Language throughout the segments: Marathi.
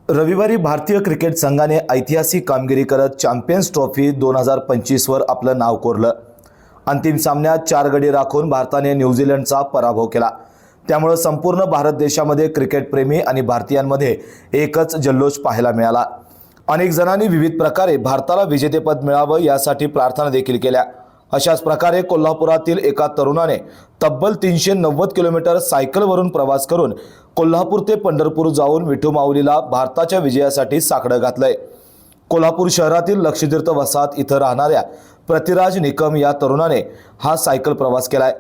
रविवारी भारतीय क्रिकेट संघाने ऐतिहासिक कामगिरी करत चॅम्पियन्स ट्रॉफी 2025 वर आपलं नाव कोरलं। अंतिम सामन्यात 4 गडी राखून भारताने न्यूझीलंडचा पराभव केला। त्यामुळे संपूर्ण भारत देशामध्ये क्रिकेट प्रेमी आणि भारतीयांमध्ये एकच जल्लोष पाहायला मिळाला। अनेक जणांनी विविध प्रकारे भारताला विजेतेपद मिळावं यासाठी प्रार्थना देखील केल्या। अशाच प्रकारे कोल्हापुरातील एका तरुणाने तब्बल 390 किलोमीटर सायकलवरून प्रवास करून कोल्हापूर ते पंढरपूर जाऊन विठू माऊलीला भारताच्या विजयासाठी साकडं घातलंय। कोल्हापूर शहरातील लक्षतीर्थ वसाहत इथं राहणाऱ्या पृथ्वीराज निकम या तरुणाने हा सायकल प्रवास केलाय।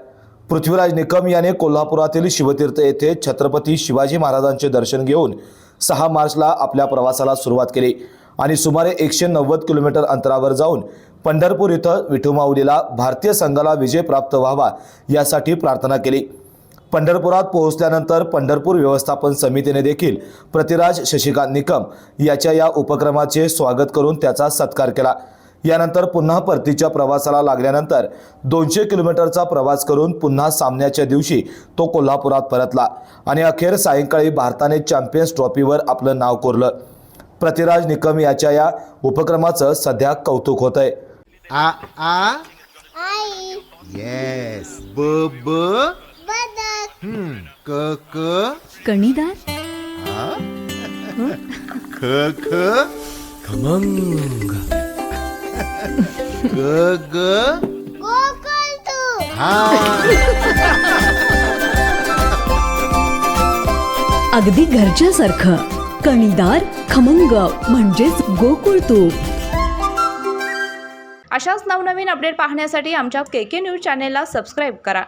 पृथ्वीराज निकम याने कोल्हापुरातील शिवतीर्थ येथे छत्रपती शिवाजी महाराजांचे दर्शन घेऊन 6 मार्चला आपल्या प्रवासाला सुरुवात केली आणि सुमारे 190 किलोमीटर अंतरावर जाऊन पंढरपूर इथं विठू माऊलीला भारतीय संघाला विजय प्राप्त व्हावा यासाठी प्रार्थना केली। पंढरपुरात पोहोचल्यानंतर पंढरपूर व्यवस्थापन समितीने देखील पृथ्वीराज शशिकांत निकम याच्या या उपक्रमाचे स्वागत करून त्याचा सत्कार केला। यानंतर पुन्हा परतीच्या प्रवासाला लागल्यानंतर 200 किलोमीटरचा प्रवास करून पुन्हा सामन्याच्या दिवशी तो कोल्हापुरात परतला आणि अखेर सायंकाळी भारताने चॅम्पियन्स ट्रॉफीवर आपलं नाव कोरलं। पृथ्वीराज निकम याच्या या उपक्रमाचं सध्या कौतुक होतंय। आ आ आई येस ब ब बदक क क कणीदार ख ख खमंग ग ग गोकुळ तू हा अगदी घरच्यासारखं कणीदार खमंग म्हणजेच गोकुळ तूप। अशाच नवनवीन अपडेट पाहण्यासाठी आमच्या KK न्यूज चॅनेलला सबस्क्राईब करा।